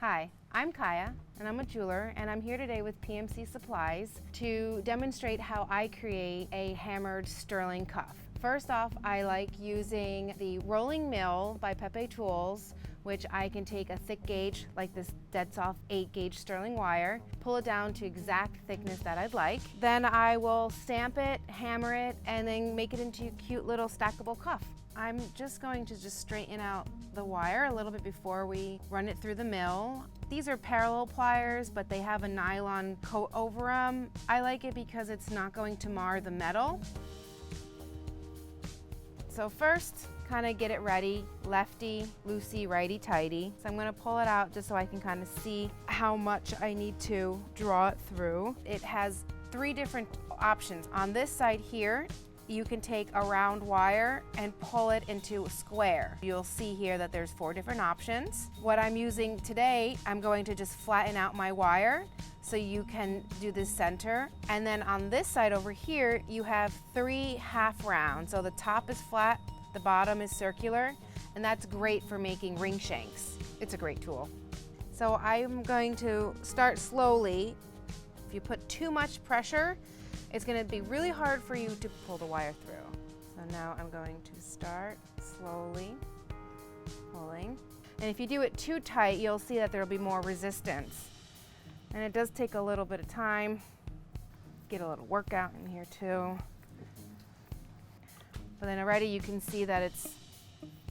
Hi, I'm Kaja, and I'm a jeweler, and I'm here today with PMC Supplies to demonstrate how I create a hammered sterling cuff. First off, I like using the rolling mill by Pepe Tools, which I can take a thick gauge like this dead soft 8-gauge sterling wire, pull it down to exact thickness that I'd like. Then I will stamp it, hammer it, and then make it into a cute little stackable cuff. I'm just going to straighten out the wire a little bit before we run it through the mill. These are parallel pliers, but they have a nylon coat over them. I like it because it's not going to mar the metal. So first, kind of get it ready, lefty, loosey, righty, tighty. So I'm gonna pull it out just so I can kind of see how much I need to draw it through. It has 3 different options. On this side here, you can take a round wire and pull it into a square. You'll see here that there's 4 different options. What I'm using today, I'm going to just flatten out my wire so you can do the center. And then on this side over here, you have 3 half rounds. So the top is flat, the bottom is circular, and that's great for making ring shanks. It's a great tool. So I'm going to start slowly. If you put too much pressure, it's going to be really hard for you to pull the wire through. So now I'm going to start slowly pulling. And if you do it too tight, you'll see that there'll be more resistance. And it does take a little bit of time. Get a little workout in here too. But then already you can see that it's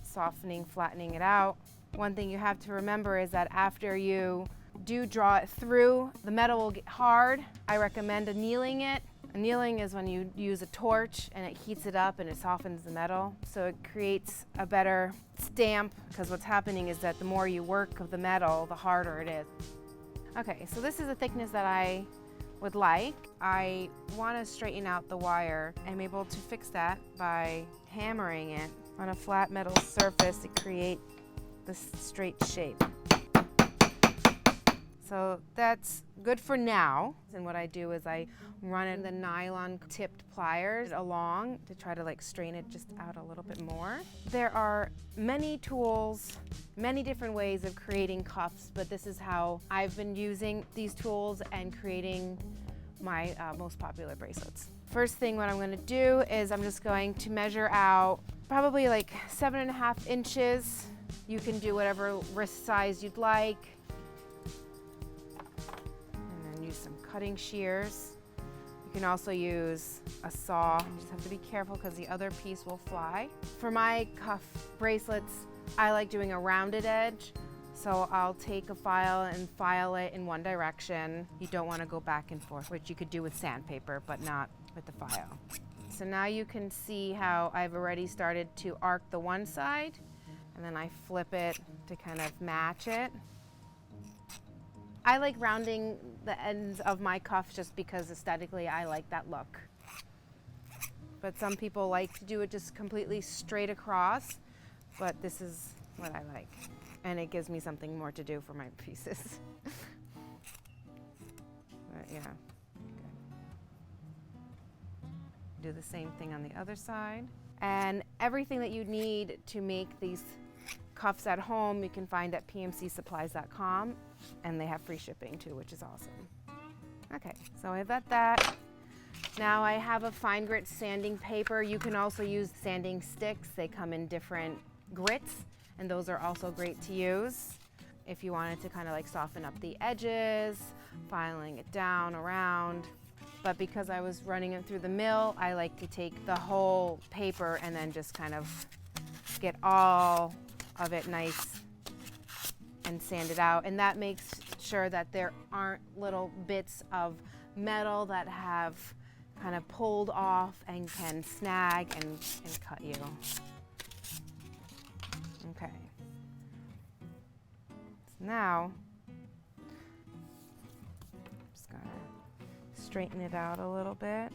softening, flattening it out. One thing you have to remember is that after you do draw it through, the metal will get hard. I recommend annealing it. Annealing is when you use a torch and it heats it up and it softens the metal. So it creates a better stamp, because what's happening is that the more you work of the metal, the harder it is. Okay, so this is the thickness that I would like. I want to straighten out the wire. I'm able to fix that by hammering it on a flat metal surface to create this straight shape. So that's good for now. And what I do is I run in the nylon tipped pliers along to try to straighten it just out a little bit more. There are many tools, many different ways of creating cuffs, but this is how I've been using these tools and creating my most popular bracelets. First thing what I'm going to do is I'm just going to measure out probably 7.5 inches. You can do whatever wrist size you'd like. Use some cutting shears. You can also use a saw. You just have to be careful because the other piece will fly. For my cuff bracelets, I like doing a rounded edge. So I'll take a file and file it in one direction. You don't want to go back and forth, which you could do with sandpaper, but not with the file. So now you can see how I've already started to arc the one side, and then I flip it to kind of match it. I like rounding the ends of my cuffs just because aesthetically I like that look. But some people like to do it just completely straight across, but this is what I like. And it gives me something more to do for my pieces. But yeah, good. Do the same thing on the other side. And everything that you need to make these cuffs at home you can find at pmcsupplies.com, and they have free shipping too, which is awesome. Okay, so I've got that. Now I have a fine grit sanding paper. You can also use sanding sticks. They come in different grits, and those are also great to use if you wanted to kind of soften up the edges, filing it down around. But because I was running it through the mill, I like to take the whole paper and then just kind of get all of it nice and sand it out, and that makes sure that there aren't little bits of metal that have kind of pulled off and can snag and cut you. Okay. So now I'm just gonna straighten it out a little bit.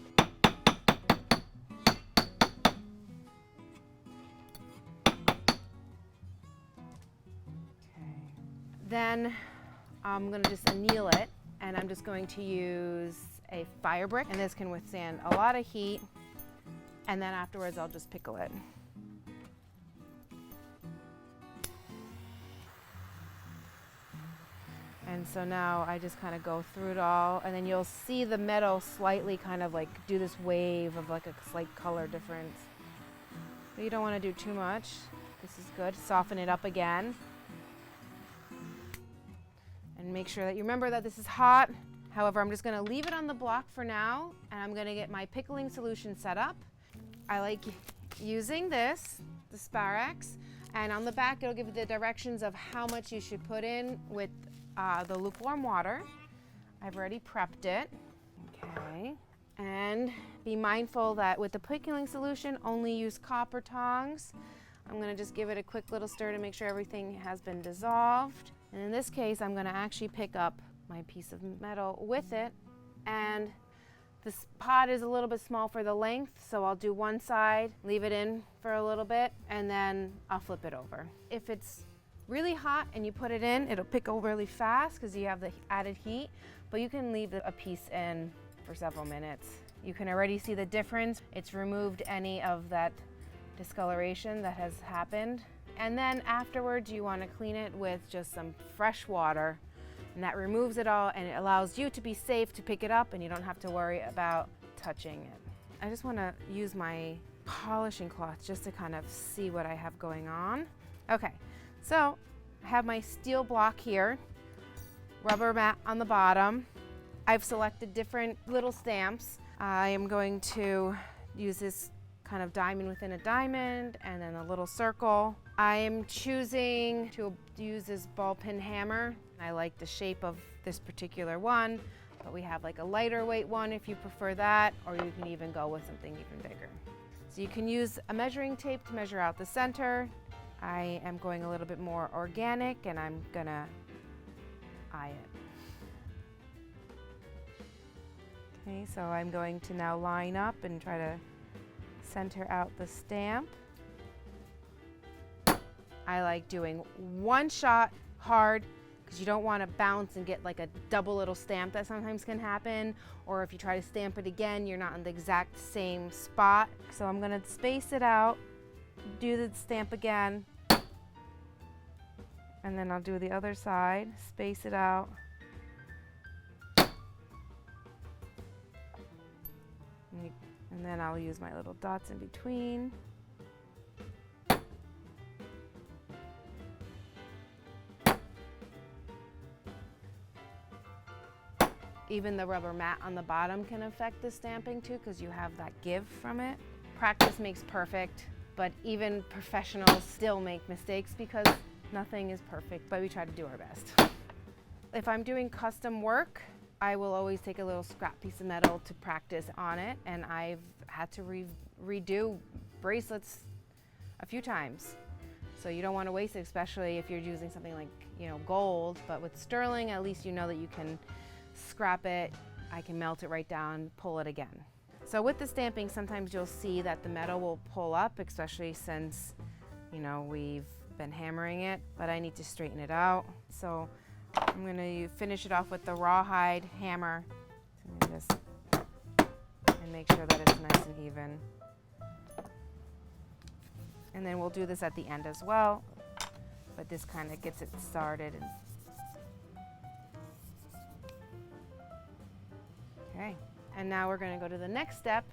Then I'm going to just anneal it, and I'm just going to use a fire brick, and this can withstand a lot of heat, and then afterwards I'll just pickle it. And so now I just kind of go through it all, and then you'll see the metal slightly kind of like do this wave of like a slight color difference. But you don't want to do too much. This is good. Soften it up again. And make sure that you remember that this is hot. However, I'm just going to leave it on the block for now, and I'm going to get my pickling solution set up. I like using this, the Sparex, and on the back it'll give you the directions of how much you should put in with the lukewarm water. I've already prepped it. Okay. And be mindful that with the pickling solution, only use copper tongs. I'm going to just give it a quick little stir to make sure everything has been dissolved. And in this case, I'm going to actually pick up my piece of metal with it. And this pot is a little bit small for the length, so I'll do one side, leave it in for a little bit, and then I'll flip it over. If it's really hot and you put it in, it'll pick over really fast because you have the added heat, but you can leave a piece in for several minutes. You can already see the difference. It's removed any of that discoloration that has happened. And then afterwards, you want to clean it with just some fresh water, and that removes it all, and it allows you to be safe to pick it up, and you don't have to worry about touching it. I just want to use my polishing cloth just to kind of see what I have going on. Okay, so I have my steel block here, rubber mat on the bottom. I've selected different little stamps. I am going to use this kind of diamond within a diamond and then a little circle. I am choosing to use this ball peen hammer. I like the shape of this particular one, but we have like a lighter weight one if you prefer that, or you can even go with something even bigger. So you can use a measuring tape to measure out the center. I am going a little bit more organic, and I'm gonna eye it. Okay, so I'm going to now line up and try to center out the stamp. I like doing one shot hard because you don't want to bounce and get like a double little stamp that sometimes can happen, or if you try to stamp it again, you're not in the exact same spot. So I'm going to space it out, do the stamp again, and then I'll do the other side, space it out. And then I'll use my little dots in between. Even the rubber mat on the bottom can affect the stamping too, because you have that give from it. Practice makes perfect, but even professionals still make mistakes because nothing is perfect, but we try to do our best. If I'm doing custom work, I will always take a little scrap piece of metal to practice on it, and I've had to redo bracelets a few times. So you don't want to waste it, especially if you're using something like, gold, but with sterling, at least you know that you can scrap it, I can melt it right down, pull it again. So with the stamping, sometimes you'll see that the metal will pull up, especially since, we've been hammering it, but I need to straighten it out. So I'm going to finish it off with the rawhide hammer and make sure that it's nice and even. And then we'll do this at the end as well, but this kind of gets it started. Okay, and now we're going to go to the next step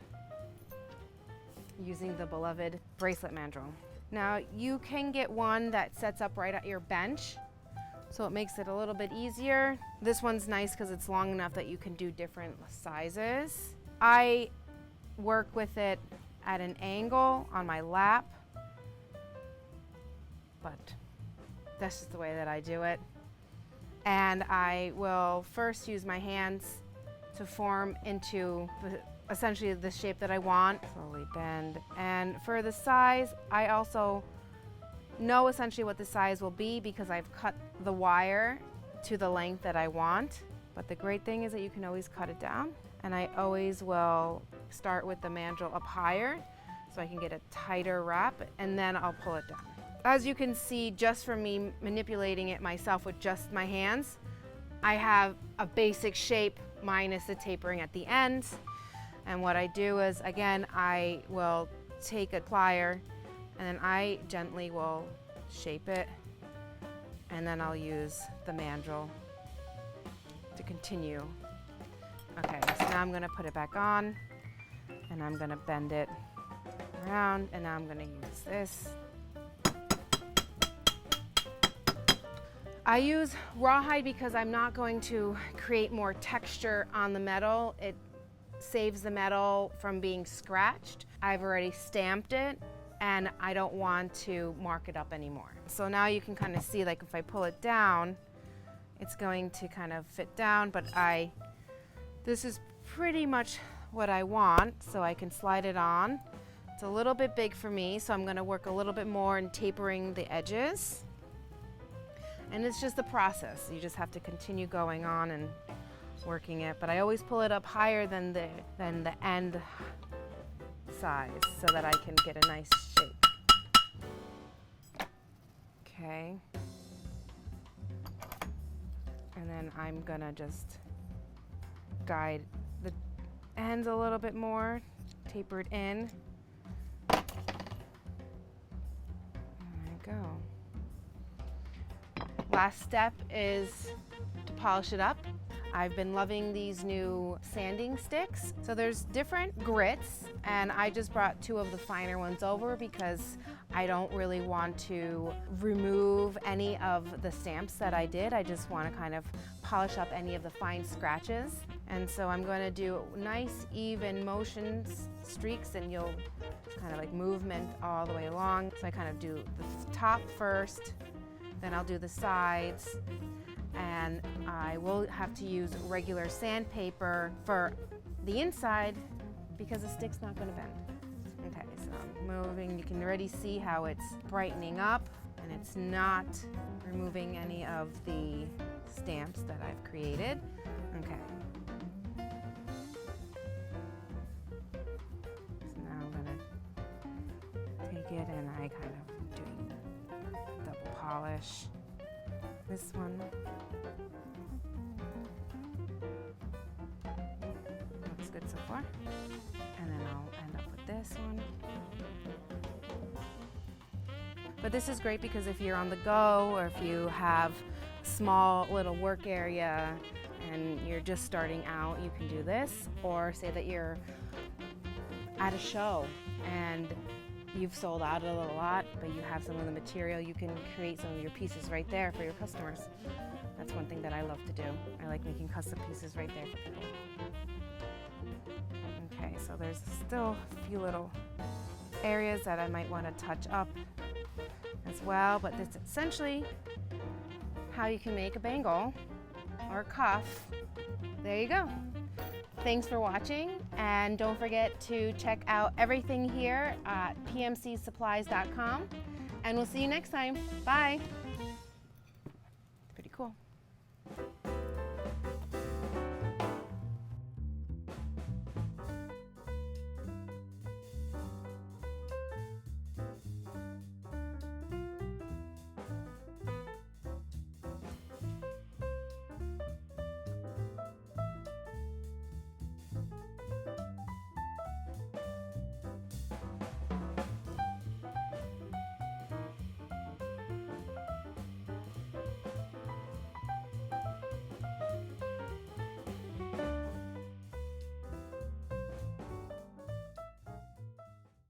using the beloved bracelet mandrel. Now you can get one that sets up right at your bench, so it makes it a little bit easier. This one's nice because it's long enough that you can do different sizes. I work with it at an angle on my lap, but that's just the way that I do it. And I will first use my hands to form into essentially the shape that I want. Slowly bend. And for the size, I also know essentially what the size will be because I've cut the wire to the length that I want. But the great thing is that you can always cut it down. And I always will start with the mandrel up higher so I can get a tighter wrap, and then I'll pull it down. As you can see, just from me manipulating it myself with just my hands, I have a basic shape minus the tapering at the ends. And what I do is, again, I will take a plier and then I gently will shape it, and then I'll use the mandrel to continue. Okay, so now I'm gonna put it back on and I'm gonna bend it around, and now I'm gonna use this. I use rawhide because I'm not going to create more texture on the metal. It saves the metal from being scratched. I've already stamped it and I don't want to mark it up anymore. So now you can kind of see, like if I pull it down, it's going to kind of fit down, but this is pretty much what I want, so I can slide it on. It's a little bit big for me, so I'm gonna work a little bit more in tapering the edges. And it's just a process. You just have to continue going on and working it, but I always pull it up higher than the end size so that I can get a nice shape. Okay. And then I'm gonna just guide the ends a little bit more, taper it in. There you go. Last step is to polish it up. I've been loving these new sanding sticks. So there's different grits, and I just brought 2 of the finer ones over because I don't really want to remove any of the stamps that I did. I just want to kind of polish up any of the fine scratches. And so I'm going to do nice even motions, streaks, and you'll kind of like movement all the way along. So I kind of do the top first, then I'll do the sides, and I will have to use regular sandpaper for the inside because the stick's not going to bend. Okay, so I'm moving. You can already see how it's brightening up and it's not removing any of the stamps that I've created. Okay. So now I'm going to take it and I kind of doing double polish this one. Looks good so far. And then I'll end up with this one. But this is great because if you're on the go or if you have a small little work area and you're just starting out, you can do this. Or say that you're at a show and you've sold out a lot, but you have some of the material, you can create some of your pieces right there for your customers. That's one thing that I love to do. I like making custom pieces right there for people. Okay, so there's still a few little areas that I might want to touch up as well, but that's essentially how you can make a bangle or a cuff. There you go. Thanks for watching, and don't forget to check out everything here at pmcsupplies.com, and we'll see you next time. Bye. Pretty cool.